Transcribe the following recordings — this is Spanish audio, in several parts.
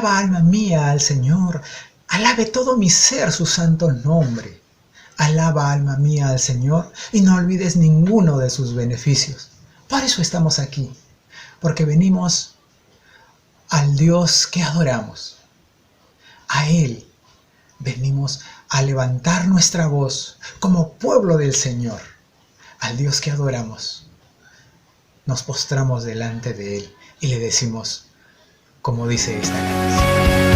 Alaba alma mía al Señor, alabe todo mi ser su santo nombre. Alaba alma mía al Señor y no olvides ninguno de sus beneficios. Por eso estamos aquí, porque venimos al Dios que adoramos. A Él venimos a levantar nuestra voz como pueblo del Señor. Al Dios que adoramos, nos postramos delante de Él y le decimos, como dice esta canción.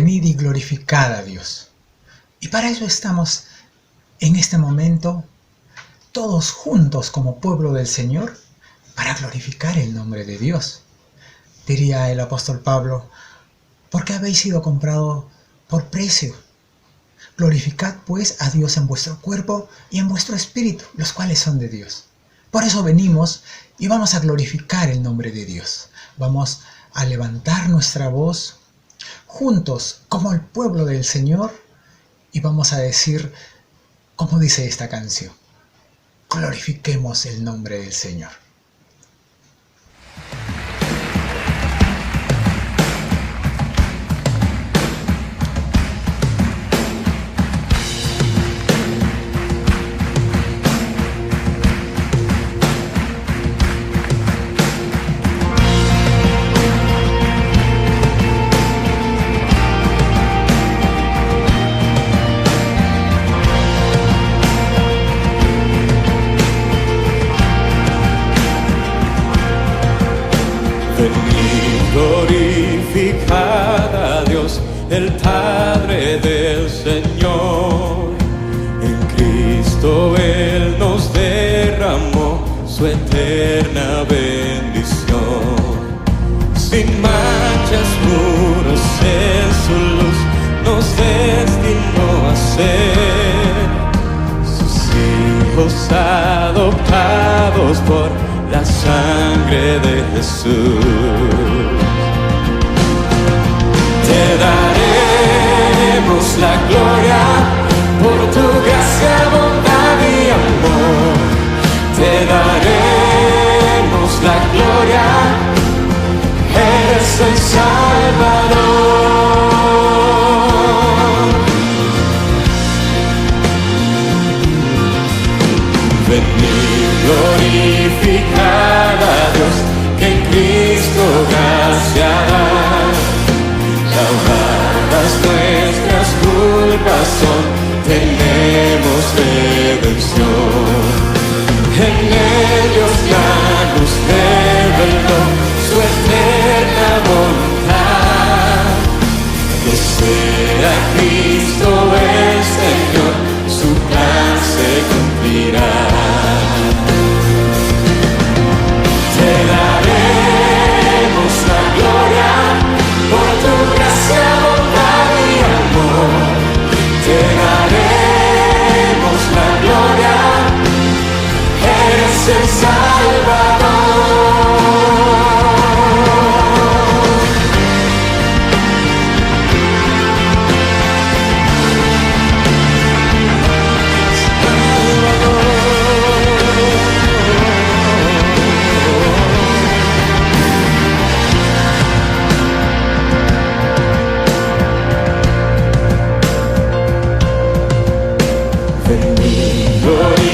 venid y glorificad a Dios. Y para eso estamos en este momento, todos juntos como pueblo del Señor, para glorificar el nombre de Dios. Diría el apóstol Pablo, porque habéis sido comprado por precio. Glorificad pues a Dios en vuestro cuerpo y en vuestro espíritu, los cuales son de Dios. Por eso venimos y vamos a glorificar el nombre de Dios. Vamos a levantar nuestra voz juntos como el pueblo del Señor y vamos a decir, como dice esta canción, glorifiquemos el nombre del Señor. Venid, glorificad a Dios, el Padre del Señor. En Cristo Él nos derramó su eterna bendición. Sin manchas, puros en su luz, nos destinó a ser sus hijos adoptados por la sangre de Jesús. Te daremos la gloria por tu gracia, bondad y amor. Te daremos la gloria, eres el Salvador. Venid, glorificad a Dios, que en Cristo gracia da. Lavadas nuestras culpas son, tenemos redención. En ellos ya nos reveló su eterna voluntad, que sea Cristo el Señor, su plan se cumplirá. Te daremos la gloria por tu gracia, bondad y amor. Te daremos la gloria, eres el Salvador.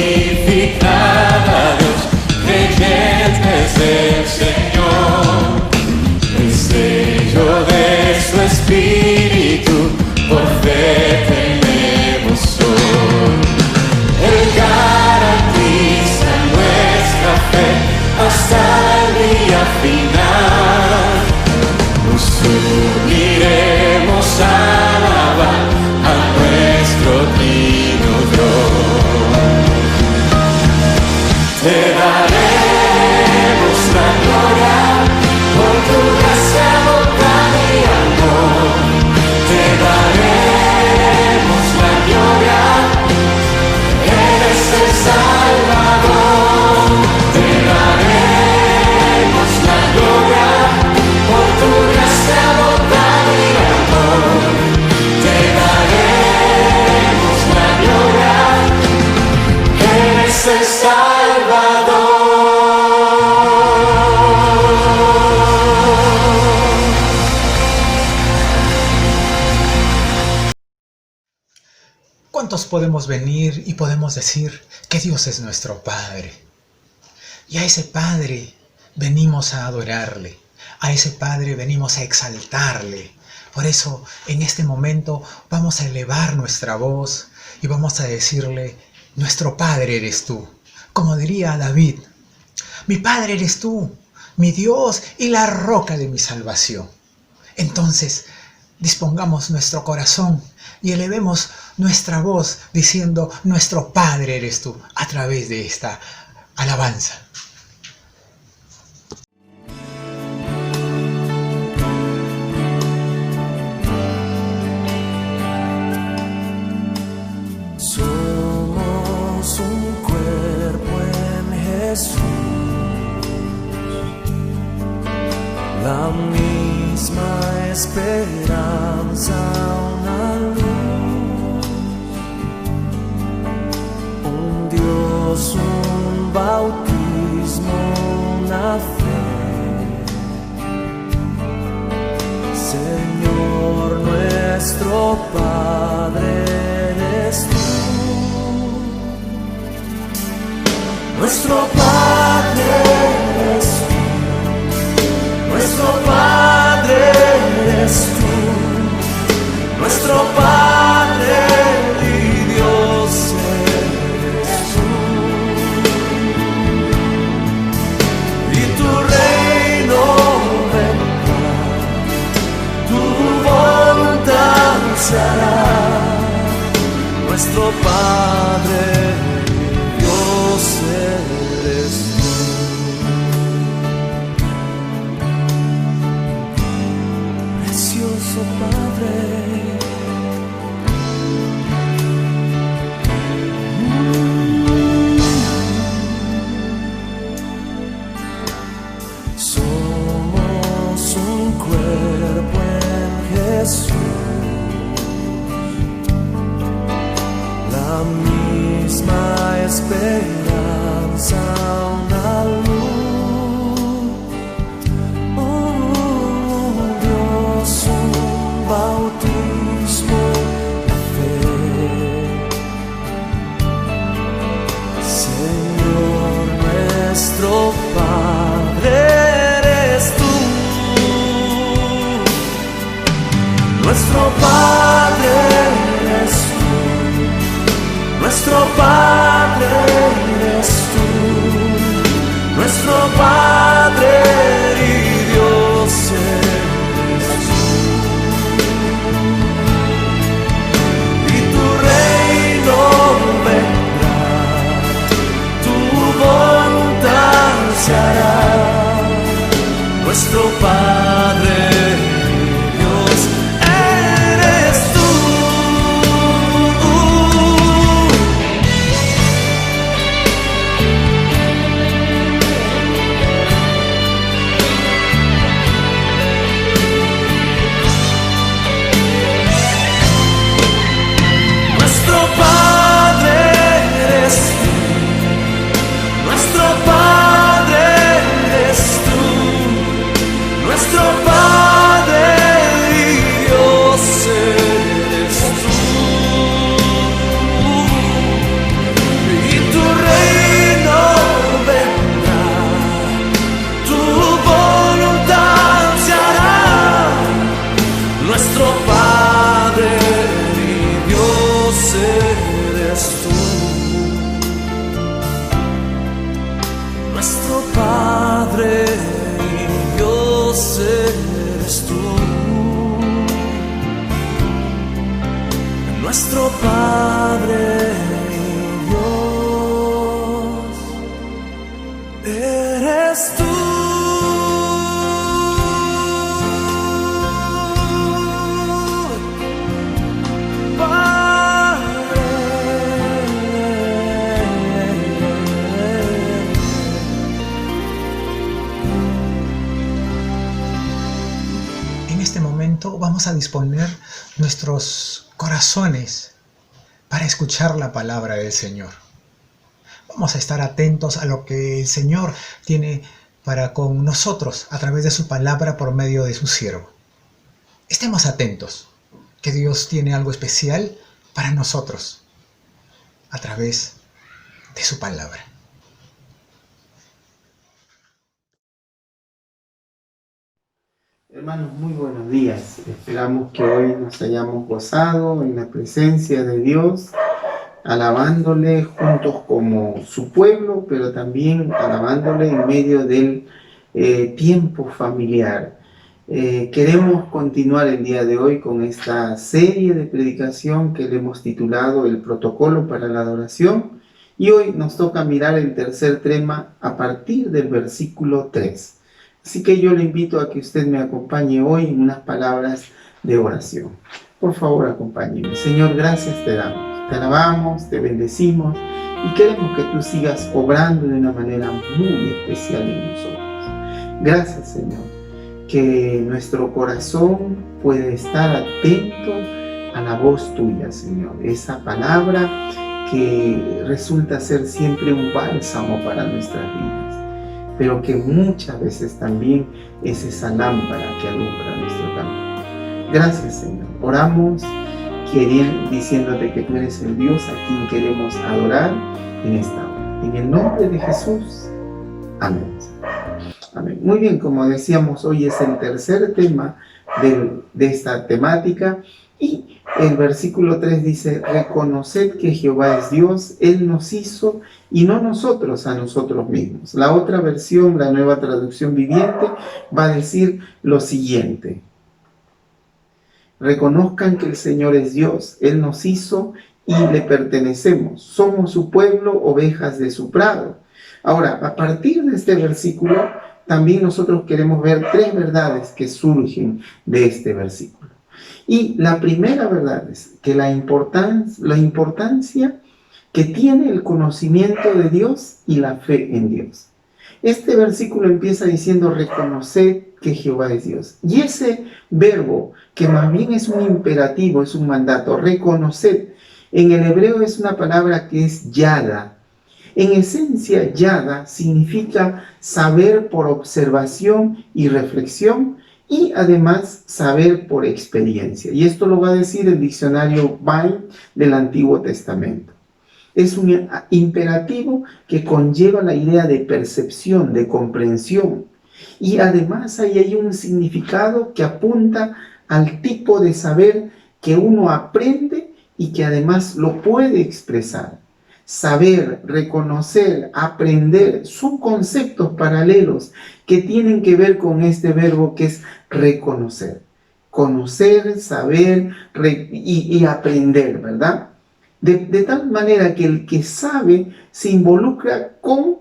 Glorificad a Dios, creyentes del Señor. El sello de su Espíritu, por fe tenemos hoy. Él garantiza nuestra fe hasta el día final. Nos uniremos a alabar a nuestro Divino Dios. Te daremos la gloria por tu gracia, bondad y amor. Te daremos la gloria, eres el Salvador. Te daremos la gloria por tu gracia, bondad y amor. Te daremos la gloria, eres el Salvador. ¿Cuántos podemos venir y podemos decir que Dios es nuestro Padre? Y a ese Padre venimos a adorarle, a ese Padre venimos a exaltarle. Por eso, en este momento, vamos a elevar nuestra voz y vamos a decirle, nuestro Padre eres tú. Como diría David, mi Padre eres tú, mi Dios y la roca de mi salvación. Entonces, dispongamos nuestro corazón y elevemos nuestra voz diciendo: nuestro Padre eres tú, a través de esta alabanza. Somos un cuerpo en Jesús, la misma esperanza, una luz, un Dios, un bautismo, una fe. Señor nuestro Padre eres tú. Nuestro Padre eres tú, nuestro Padre eres tú, nuestro Padre y Dios eres tú. Y tu reino vendrá, tu voluntad se hará. Nuestro Padre eres tú. Precioso Padre, somos un cuerpo en Jesús, la misma esperanza, una luz, un Dios, un bautismo, la fe. Señor nuestro Padre eres tú, nuestro Padre eres tú, nuestro Padre eres tú, nuestro Padre y Dios eres tú. Y tu reino vendrá, tu voluntad se hará. Nuestro Padre y Dios eres tú. Nuestro Padre y Dios eres tú. En este momento vamos a disponer nuestros corazones para escuchar la palabra del Señor. Vamos a estar atentos a lo que el Señor tiene para con nosotros a través de su palabra por medio de su siervo. Estemos atentos, que Dios tiene algo especial para nosotros a través de su palabra. Hermanos, muy buenos días. Esperamos que hoy nos hayamos gozado en la presencia de Dios, alabándole juntos como su pueblo, pero también alabándole en medio del tiempo familiar. Queremos continuar el día de hoy con esta serie de predicación que le hemos titulado El protocolo para la adoración, y hoy nos toca mirar el tercer tema a partir del versículo 3. Así que yo le invito a que usted me acompañe hoy en unas palabras de oración. Por favor, acompáñeme. Señor, gracias te damos, te alabamos, te bendecimos y queremos que tú sigas obrando de una manera muy especial en nosotros. Gracias, Señor, que nuestro corazón puede estar atento a la voz tuya, Señor. Esa palabra que resulta ser siempre un bálsamo para nuestras vidas, pero que muchas veces también es esa lámpara que alumbra nuestro camino. Gracias, Señor. Oramos diciéndote que tú eres el Dios a quien queremos adorar en esta hora. En el nombre de Jesús. Amén. Amén. Muy bien, como decíamos, hoy es el tercer tema de esta temática, y el versículo 3 dice: reconoced que Jehová es Dios, Él nos hizo y no nosotros a nosotros mismos. La otra versión, la Nueva Traducción Viviente, va a decir lo siguiente: reconozcan que el Señor es Dios, Él nos hizo y le pertenecemos, somos su pueblo, ovejas de su prado. Ahora, a partir de este versículo, también nosotros queremos ver tres verdades que surgen de este versículo. Y la primera verdad es que la importancia que tiene el conocimiento de Dios y la fe en Dios. Este versículo empieza diciendo: reconoced que Jehová es Dios. Y ese verbo, que más bien es un imperativo, es un mandato, reconoced, en el hebreo es una palabra que es yada. En esencia, yada significa saber por observación y reflexión, y además saber por experiencia. Y esto lo va a decir el diccionario Vine del Antiguo Testamento. Es un imperativo que conlleva la idea de percepción, de comprensión. Y además ahí hay un significado que apunta al tipo de saber que uno aprende y que además lo puede expresar. Saber, reconocer, aprender, son conceptos paralelos que tienen que ver con este verbo que es reconocer. Conocer, saber y aprender, ¿verdad? De tal manera que el que sabe se involucra con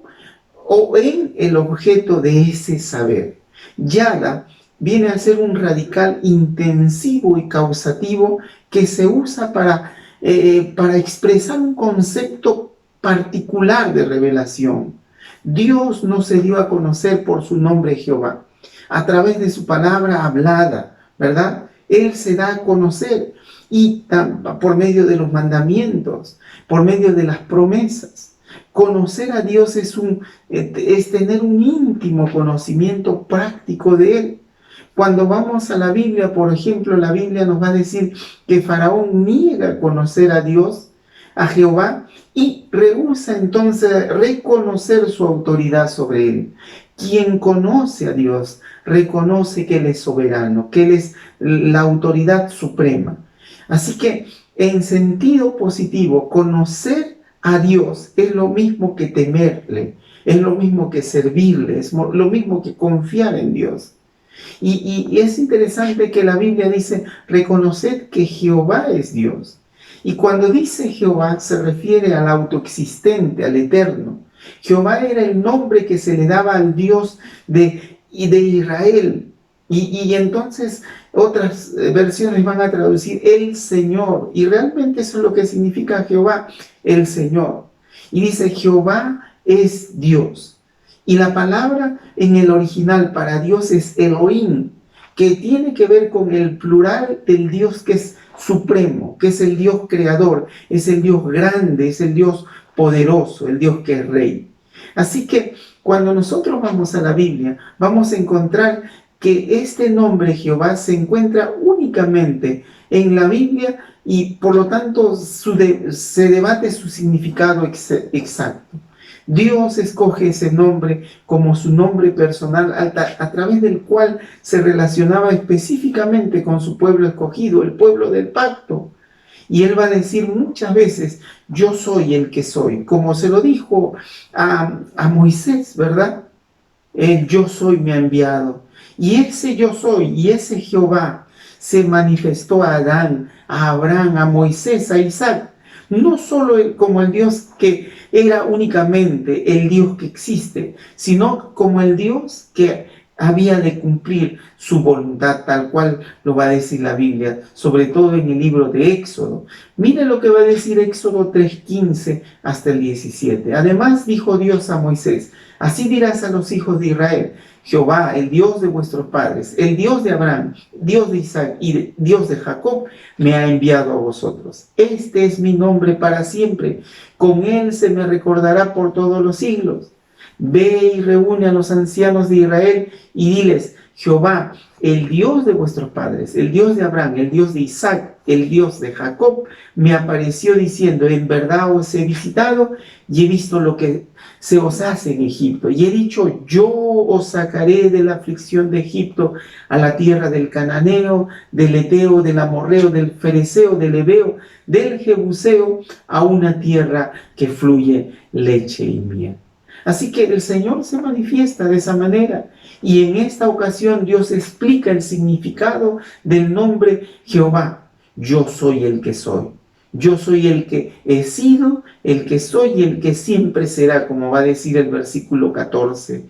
o en el objeto de ese saber. Yada viene a ser un radical intensivo y causativo que se usa para expresar un concepto particular de revelación. Dios no se dio a conocer por su nombre Jehová, a través de su palabra hablada, ¿verdad? Él se da a conocer y por medio de los mandamientos, por medio de las promesas. Conocer a Dios es tener un íntimo conocimiento práctico de Él. Cuando vamos a la Biblia, por ejemplo, la Biblia nos va a decir que Faraón niega conocer a Dios, a Jehová, y rehúsa entonces reconocer su autoridad sobre él. Quien conoce a Dios reconoce que Él es soberano, que Él es la autoridad suprema. Así que, en sentido positivo, conocer a Dios es lo mismo que temerle, es lo mismo que servirle, es lo mismo que confiar en Dios. Y es interesante que la Biblia dice: reconoced que Jehová es Dios. Y cuando dice Jehová se refiere al autoexistente, al eterno. Jehová era el nombre que se le daba al Dios de Israel. Y entonces otras versiones van a traducir el Señor. Y realmente eso es lo que significa Jehová, el Señor. Y dice: Jehová es Dios. Y la palabra en el original para Dios es Elohim, que tiene que ver con el plural del Dios que es supremo, que es el Dios creador, es el Dios grande, es el Dios poderoso, el Dios que es rey. Así que cuando nosotros vamos a la Biblia, vamos a encontrar que este nombre Jehová se encuentra únicamente en la Biblia y por lo tanto se debate su significado exacto. Dios escoge ese nombre como su nombre personal a través del cual se relacionaba específicamente con su pueblo escogido, el pueblo del pacto. Y Él va a decir muchas veces: yo soy el que soy, como se lo dijo a Moisés, ¿verdad? Yo soy me ha enviado. Y ese yo soy, y ese Jehová se manifestó a Adán, a Abraham, a Moisés, a Isaac, no solo como el Dios que era únicamente el Dios que existe, sino como el Dios que había de cumplir su voluntad, tal cual lo va a decir la Biblia, sobre todo en el libro de Éxodo. Mire lo que va a decir Éxodo 3:15 hasta el 17. Además dijo Dios a Moisés: así dirás a los hijos de Israel: Jehová, el Dios de vuestros padres, el Dios de Abraham, Dios de Isaac y Dios de Jacob, me ha enviado a vosotros. Este es mi nombre para siempre, con él se me recordará por todos los siglos. Ve y reúne a los ancianos de Israel y diles: Jehová, el Dios de vuestros padres, el Dios de Abraham, el Dios de Isaac, el Dios de Jacob, me apareció diciendo: en verdad os he visitado y he visto lo que se os hace en Egipto. Y he dicho: yo os sacaré de la aflicción de Egipto a la tierra del Cananeo, del Eteo, del Amorreo, del Fereceo, del Heveo, del Jebuseo, a una tierra que fluye leche y miel. Así que el Señor se manifiesta de esa manera. Y en esta ocasión Dios explica el significado del nombre Jehová. Yo soy el que soy. Yo soy el que he sido, el que soy y el que siempre será, como va a decir el versículo 14.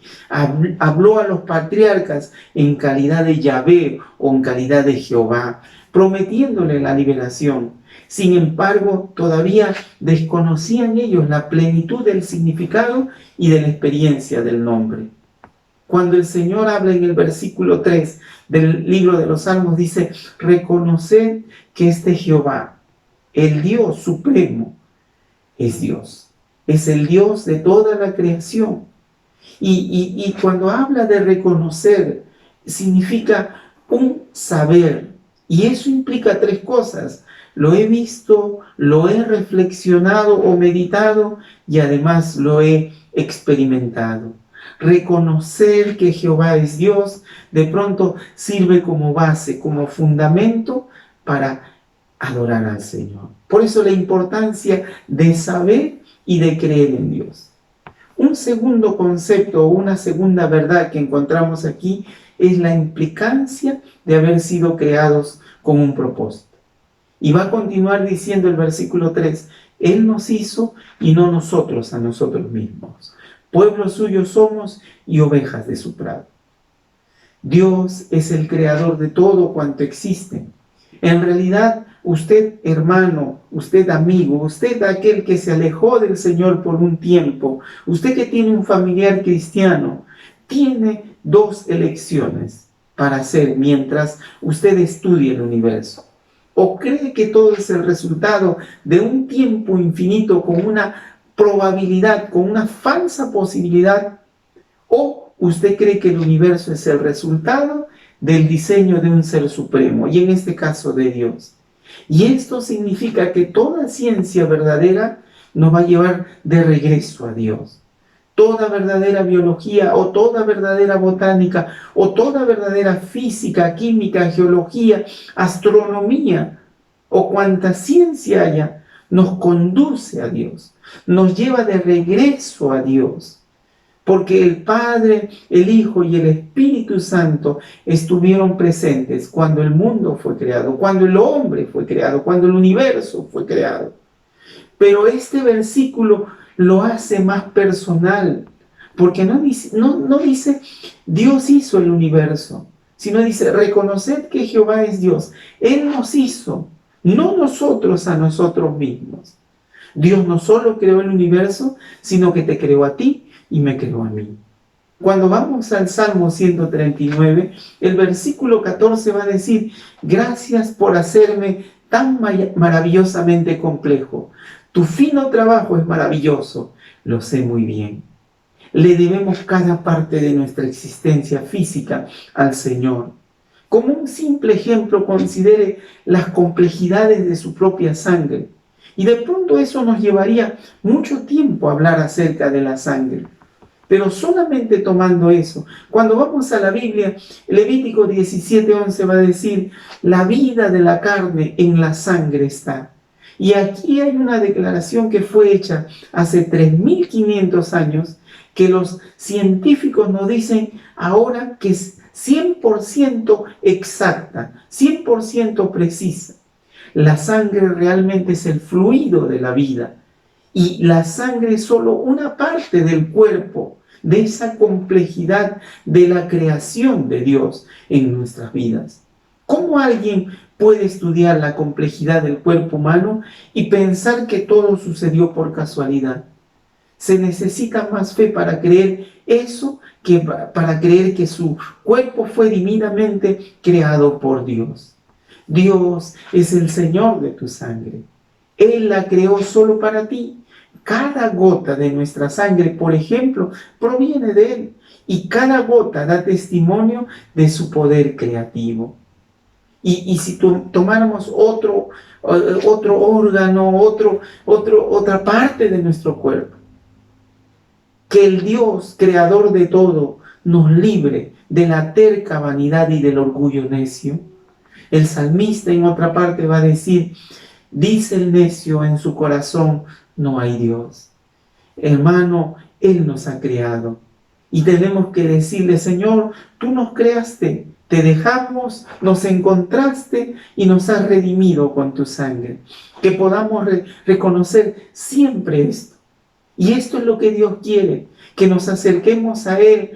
Habló a los patriarcas en calidad de Yahvé o en calidad de Jehová, prometiéndole la liberación. Sin embargo, todavía desconocían ellos la plenitud del significado y de la experiencia del nombre. Cuando el Señor habla en el versículo 3 del libro de los Salmos, dice: reconoced que este Jehová, el Dios supremo, es Dios. Es el Dios de toda la creación. Y cuando habla de reconocer, significa un saber. Y eso implica tres cosas: lo he visto, lo he reflexionado o meditado y además lo he experimentado. Reconocer que Jehová es Dios de pronto sirve como base, como fundamento para adorar al Señor. Por eso la importancia de saber y de creer en Dios. Un segundo concepto o una segunda verdad que encontramos aquí es la implicancia de haber sido creados con un propósito. Y va a continuar diciendo el versículo 3, Él nos hizo y no nosotros a nosotros mismos. Pueblo suyo somos y ovejas de su prado. Dios es el creador de todo cuanto existe. En realidad, usted hermano, usted amigo, usted aquel que se alejó del Señor por un tiempo, usted que tiene un familiar cristiano, tiene dos elecciones para hacer mientras usted estudie el universo. ¿O cree que todo es el resultado de un tiempo infinito con una probabilidad, con una falsa posibilidad? ¿O usted cree que el universo es el resultado del diseño de un ser supremo, y en este caso de Dios? Y esto significa que toda ciencia verdadera nos va a llevar de regreso a Dios. Toda verdadera biología o toda verdadera botánica o toda verdadera física, química, geología, astronomía o cuanta ciencia haya, nos conduce a Dios, nos lleva de regreso a Dios. Porque el Padre, el Hijo y el Espíritu Santo estuvieron presentes cuando el mundo fue creado, cuando el hombre fue creado, cuando el universo fue creado. Pero este versículo lo hace más personal, porque no dice Dios hizo el universo, sino dice: reconoced que Jehová es Dios. Él nos hizo, no nosotros a nosotros mismos. Dios no solo creó el universo, sino que te creó a ti y me creó a mí. Cuando vamos al Salmo 139, el versículo 14 va a decir: gracias por hacerme tan maravillosamente complejo. Tu fino trabajo es maravilloso, lo sé muy bien. Le debemos cada parte de nuestra existencia física al Señor. Como un simple ejemplo, considere las complejidades de su propia sangre. Y de pronto eso nos llevaría mucho tiempo a hablar acerca de la sangre. Pero solamente tomando eso, cuando vamos a la Biblia, Levítico 17:11 va a decir: la vida de la carne en la sangre está. Y aquí hay una declaración que fue hecha hace 3.500 años, que los científicos nos dicen ahora que 100% exacta, 100% precisa. La sangre realmente es el fluido de la vida. Y la sangre es solo una parte del cuerpo, de esa complejidad de la creación de Dios en nuestras vidas. ¿Cómo alguien puede estudiar la complejidad del cuerpo humano y pensar que todo sucedió por casualidad? Se necesita más fe para creer eso que para creer que su cuerpo fue divinamente creado por Dios. Dios es el Señor de tu sangre. Él la creó solo para ti. Cada gota de nuestra sangre, por ejemplo, proviene de Él. Y cada gota da testimonio de su poder creativo. Y si tomáramos otro órgano, otra parte de nuestro cuerpo, que el Dios, creador de todo, nos libre de la terca vanidad y del orgullo necio. El salmista en otra parte va a decir, dice el necio en su corazón, no hay Dios. Hermano, Él nos ha creado. Y tenemos que decirle, Señor, tú nos creaste, te dejamos, nos encontraste y nos has redimido con tu sangre. Que podamos reconocer siempre esto. Y esto es lo que Dios quiere, que nos acerquemos a Él,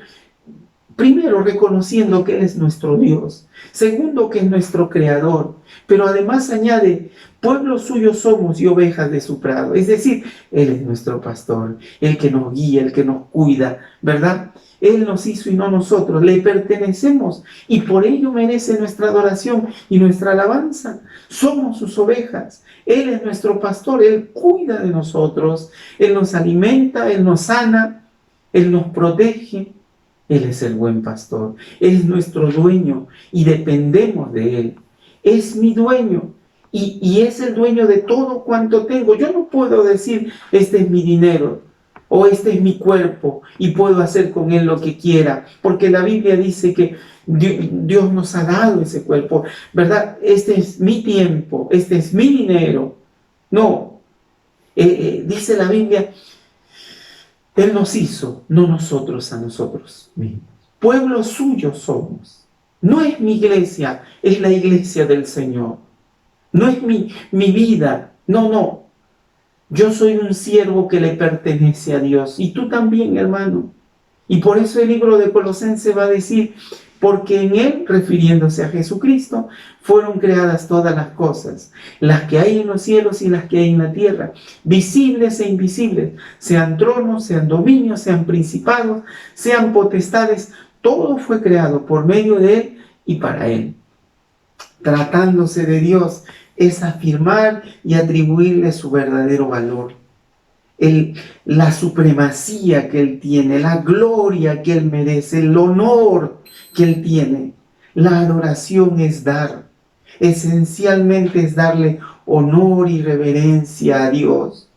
primero reconociendo que Él es nuestro Dios, segundo que es nuestro Creador, pero además añade, pueblo suyo somos y ovejas de su prado, es decir, Él es nuestro pastor, el que nos guía, el que nos cuida, ¿verdad? Él nos hizo y no nosotros, le pertenecemos y por ello merece nuestra adoración y nuestra alabanza. Somos sus ovejas, Él es nuestro pastor, Él cuida de nosotros, Él nos alimenta, Él nos sana, Él nos protege. Él es el buen pastor, Él es nuestro dueño y dependemos de Él. Es mi dueño y es el dueño de todo cuanto tengo. Yo no puedo decir, este es mi dinero o este es mi cuerpo y puedo hacer con él lo que quiera, porque la Biblia dice que Dios nos ha dado ese cuerpo, ¿verdad? Este es mi tiempo, este es mi dinero. No, dice la Biblia, Él nos hizo, no nosotros a nosotros mismos. Pueblo suyo somos. No es mi iglesia, es la iglesia del Señor. No es mi vida, no. Yo soy un siervo que le pertenece a Dios. Y tú también, hermano. Y por eso el libro de Colosenses va a decir, porque en Él, refiriéndose a Jesucristo, fueron creadas todas las cosas, las que hay en los cielos y las que hay en la tierra, visibles e invisibles, sean tronos, sean dominios, sean principados, sean potestades, todo fue creado por medio de Él y para Él. Tratándose de Dios, es afirmar y atribuirle su verdadero valor. La supremacía que Él tiene, la gloria que Él merece, el honor que Él tiene. La adoración es dar, esencialmente es darle honor y reverencia a Dios.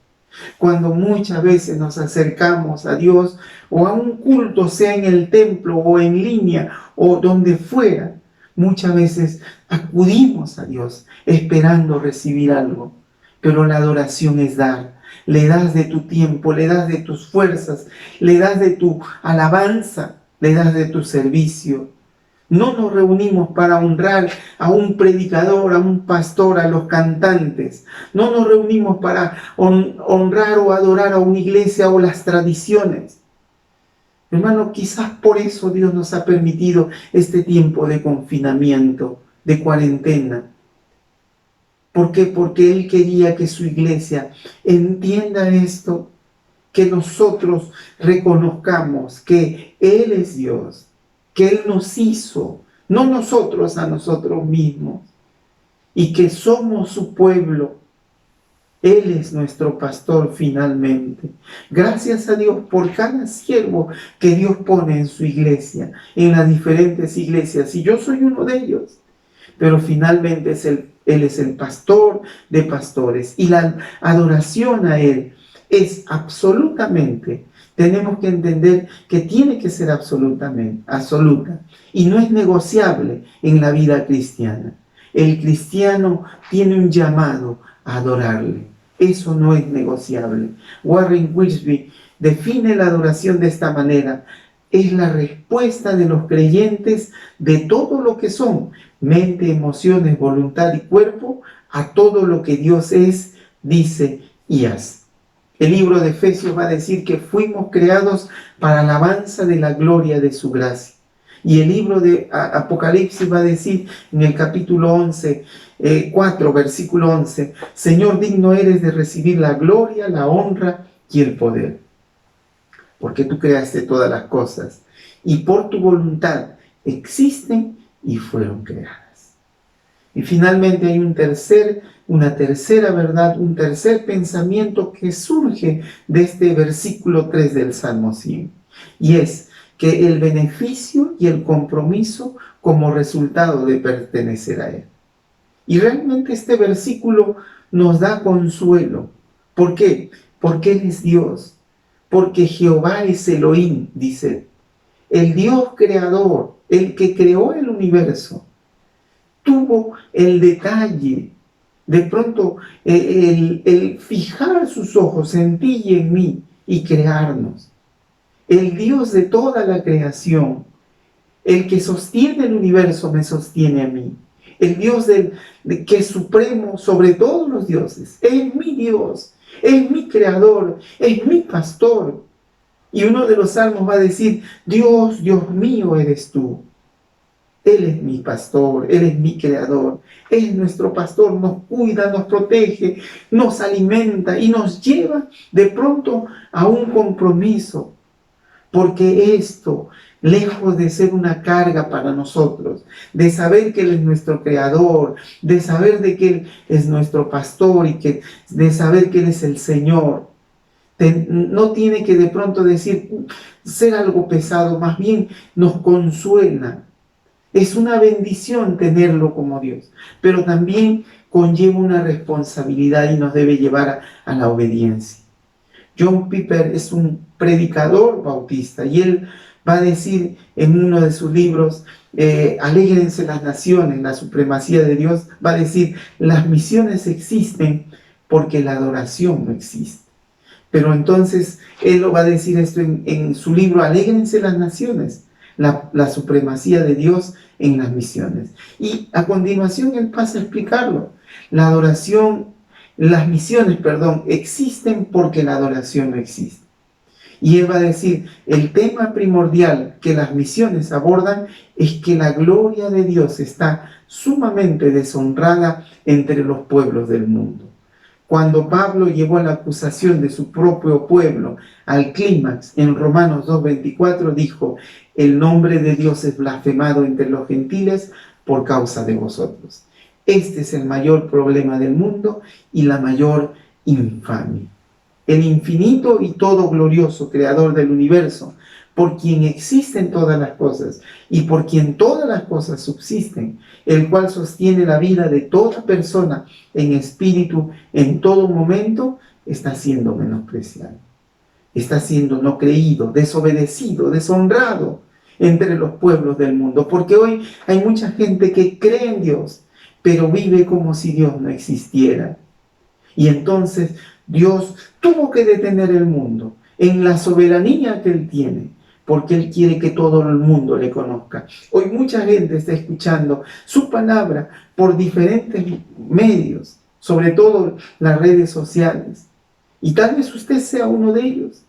Cuando muchas veces nos acercamos a Dios o a un culto, sea en el templo o en línea o donde fuera, muchas veces acudimos a Dios esperando recibir algo, pero la adoración es dar. Le das de tu tiempo, le das de tus fuerzas, le das de tu alabanza, le das de tu servicio. No nos reunimos para honrar a un predicador, a un pastor, a los cantantes. No nos reunimos para honrar o adorar a una iglesia o las tradiciones. Hermano, quizás por eso Dios nos ha permitido este tiempo de confinamiento, de cuarentena. ¿Por qué? Porque Él quería que su iglesia entienda esto, que nosotros reconozcamos que Él es Dios, que Él nos hizo, no nosotros a nosotros mismos, y que somos su pueblo. Él es nuestro pastor finalmente. Gracias a Dios por cada siervo que Dios pone en su iglesia, en las diferentes iglesias, y yo soy uno de ellos. Pero finalmente Él es el pastor de pastores y la adoración a Él es absolutamente, tenemos que entender que tiene que ser absoluta y no es negociable en la vida cristiana. El cristiano tiene un llamado a adorarle. Eso no es negociable. Warren Wiersbe define la adoración de esta manera. es la respuesta de los creyentes de todo lo que son, mente, emociones, voluntad y cuerpo, a todo lo que Dios es, dice y hace. El libro de Efesios va a decir que fuimos creados para alabanza de la gloria de su gracia. Y el libro de Apocalipsis va a decir en el capítulo 11, 4, versículo 11, Señor, digno eres de recibir la gloria, la honra y el poder. Porque tú creaste todas las cosas y por tu voluntad existen y fueron creadas. Y finalmente hay una tercera verdad, un tercer pensamiento que surge de este versículo 3 del Salmo 100. Y es que el beneficio y el compromiso como resultado de pertenecer a Él. Y realmente este versículo nos da consuelo. ¿Por qué? Porque Él es Dios. Porque Jehová es Elohim, dice. El Dios creador, el que creó el universo, tuvo el detalle, de pronto el fijar sus ojos en ti y en mí y crearnos. El Dios de toda la creación, el que sostiene el universo me sostiene a mí. El Dios que es supremo sobre todos los dioses. Es mi Dios, es mi creador, es mi pastor. Y uno de los salmos va a decir, Dios, Dios mío eres tú. Él es mi pastor, Él es mi creador, Él es nuestro pastor, nos cuida, nos protege, nos alimenta y nos lleva de pronto a un compromiso. Porque esto, lejos de ser una carga para nosotros, de saber que Él es nuestro creador, de saber de que Él es nuestro pastor y de saber que Él es el Señor, no tiene que de pronto ser algo pesado, más bien nos consuela. Es una bendición tenerlo como Dios, pero también conlleva una responsabilidad y nos debe llevar a la obediencia. John Piper es un predicador bautista y él va a decir en uno de sus libros, alégrense las naciones, la supremacía de Dios, va a decir, las misiones existen porque la adoración no existe. Pero entonces él lo va a decir esto en su libro, alégrense las naciones, la supremacía de Dios en las misiones. Y a continuación él pasa a explicarlo. Las misiones, existen porque la adoración no existe. Y él va a decir, el tema primordial que las misiones abordan es que la gloria de Dios está sumamente deshonrada entre los pueblos del mundo. Cuando Pablo llevó la acusación de su propio pueblo al clímax en Romanos 2:24, dijo, el nombre de Dios es blasfemado entre los gentiles por causa de vosotros. Este es el mayor problema del mundo y la mayor infamia. El infinito y todo glorioso creador del universo, por quien existen todas las cosas y por quien todas las cosas subsisten, el cual sostiene la vida de toda persona en espíritu en todo momento, está siendo menospreciado. Está siendo no creído, desobedecido, deshonrado entre los pueblos del mundo. Porque hoy hay mucha gente que cree en Dios, pero vive como si Dios no existiera. Y entonces Dios tuvo que detener el mundo en la soberanía que Él tiene, porque Él quiere que todo el mundo le conozca. Hoy mucha gente está escuchando su palabra por diferentes medios, sobre todo las redes sociales. Y tal vez usted sea uno de ellos,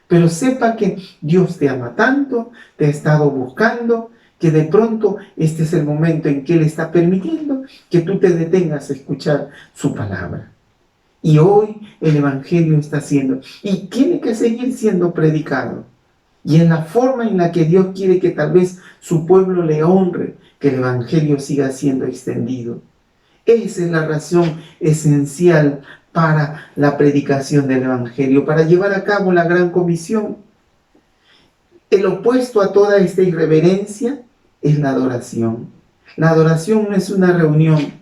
pero sepa que Dios te ama tanto, te ha estado buscando, que de pronto este es el momento en que Él está permitiendo que tú te detengas a escuchar su palabra. Y hoy el Evangelio está siendo, y tiene que seguir siendo predicado. Y en la forma en la que Dios quiere que tal vez su pueblo le honre, que el Evangelio siga siendo extendido. Esa es la razón esencial para la predicación del Evangelio, para llevar a cabo la gran comisión. El opuesto a toda esta irreverencia es la adoración. La adoración no es una reunión.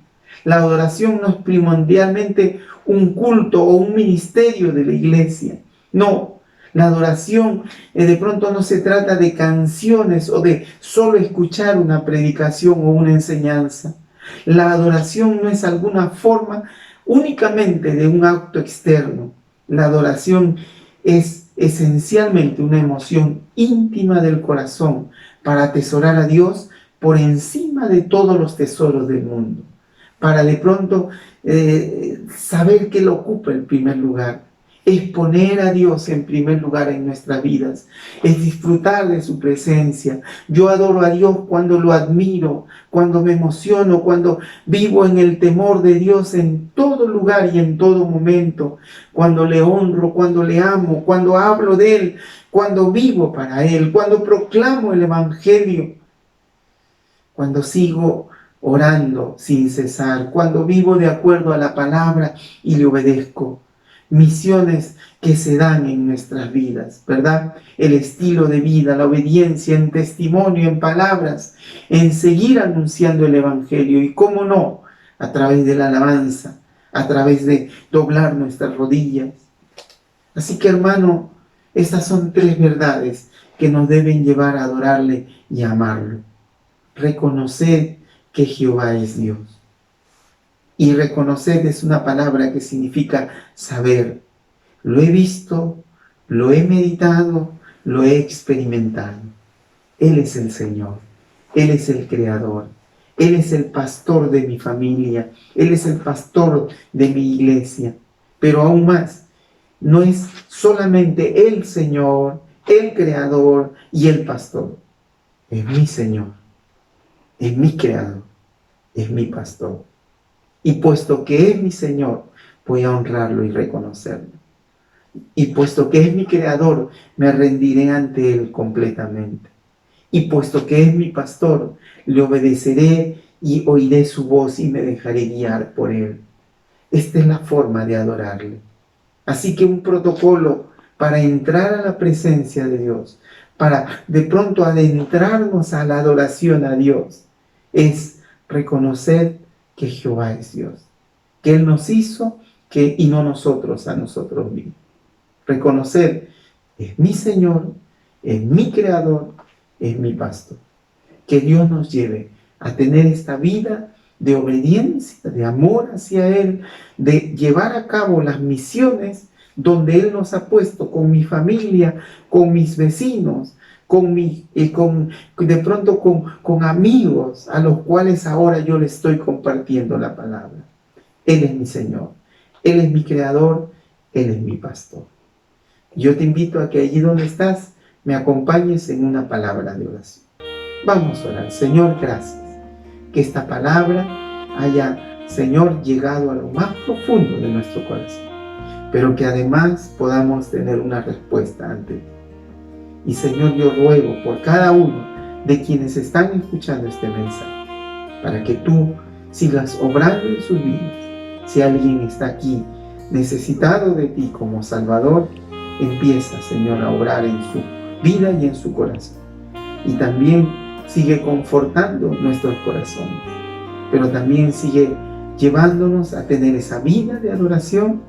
La adoración no es primordialmente un culto o un ministerio de la iglesia. No, la adoración de pronto no se trata de canciones o de solo escuchar una predicación o una enseñanza. La adoración no es alguna forma únicamente de un acto externo. La adoración es esencialmente una emoción íntima del corazón para atesorar a Dios por encima de todos los tesoros del mundo, para de pronto saber que Él ocupa el primer lugar. Es poner a Dios en primer lugar en nuestras vidas, es disfrutar de su presencia. Yo adoro a Dios cuando lo admiro, cuando me emociono, cuando vivo en el temor de Dios en todo lugar y en todo momento, cuando le honro, cuando le amo, cuando hablo de Él, cuando vivo para Él, cuando proclamo el Evangelio, cuando sigo orando sin cesar, cuando vivo de acuerdo a la palabra y le obedezco. Misiones que se dan en nuestras vidas, ¿verdad? El estilo de vida, la obediencia en testimonio, en palabras, en seguir anunciando el Evangelio y, cómo no, a través de la alabanza, a través de doblar nuestras rodillas. Así que, hermano, estas son 3 verdades que nos deben llevar a adorarle y a amarlo. Reconocer que Jehová es Dios. Y reconocer es una palabra que significa saber. Lo he visto, lo he meditado, lo he experimentado. Él es el Señor, Él es el Creador, Él es el pastor de mi familia, Él es el pastor de mi iglesia. Pero aún más, no es solamente el Señor, el Creador y el pastor. Es mi Señor, es mi Creador, es mi pastor. Y puesto que es mi Señor, voy a honrarlo y reconocerlo. Y puesto que es mi Creador, me rendiré ante Él completamente. Y puesto que es mi pastor, le obedeceré y oiré su voz y me dejaré guiar por Él. Esta es la forma de adorarle. Así que un protocolo para entrar a la presencia de Dios, para de pronto adentrarnos a la adoración a Dios, es reconocer que Jehová es Dios, que Él nos hizo y no nosotros a nosotros mismos. Reconocer, es mi Señor, es mi Creador, es mi pastor. Que Dios nos lleve a tener esta vida de obediencia, de amor hacia Él, de llevar a cabo las misiones donde Él nos ha puesto con mi familia, con mis vecinos, de pronto con amigos a los cuales ahora yo les estoy compartiendo la palabra. Él es mi Señor, Él es mi Creador, Él es mi pastor. Yo te invito a que allí donde estás me acompañes en una palabra de oración. Vamos a orar. Señor, gracias. Que esta palabra haya, Señor, llegado a lo más profundo de nuestro corazón, pero que además podamos tener una respuesta ante ti. Y Señor, yo ruego por cada uno de quienes están escuchando este mensaje, para que tú sigas obrando en sus vidas. Si alguien está aquí necesitado de ti como Salvador, empieza, Señor, a obrar en su vida y en su corazón. Y también sigue confortando nuestros corazones, pero también sigue llevándonos a tener esa vida de adoración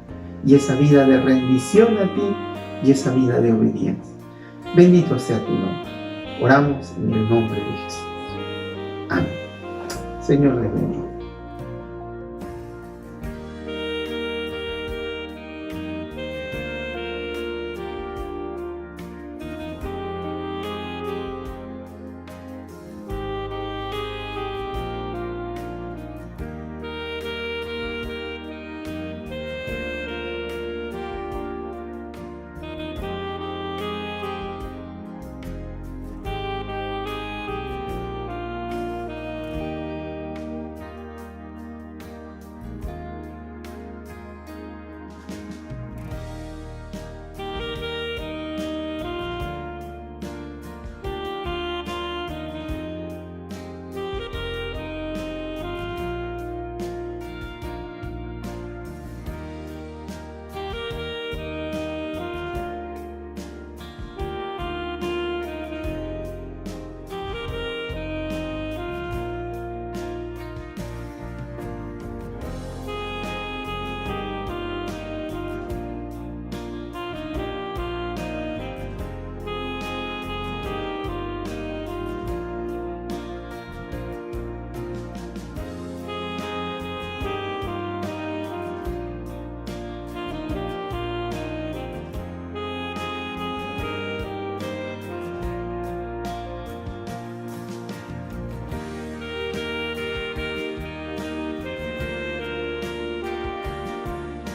y esa vida de rendición a ti y esa vida de obediencia. Bendito sea tu nombre. Oramos en el nombre de Jesús. Amén. Señor, les bendiga.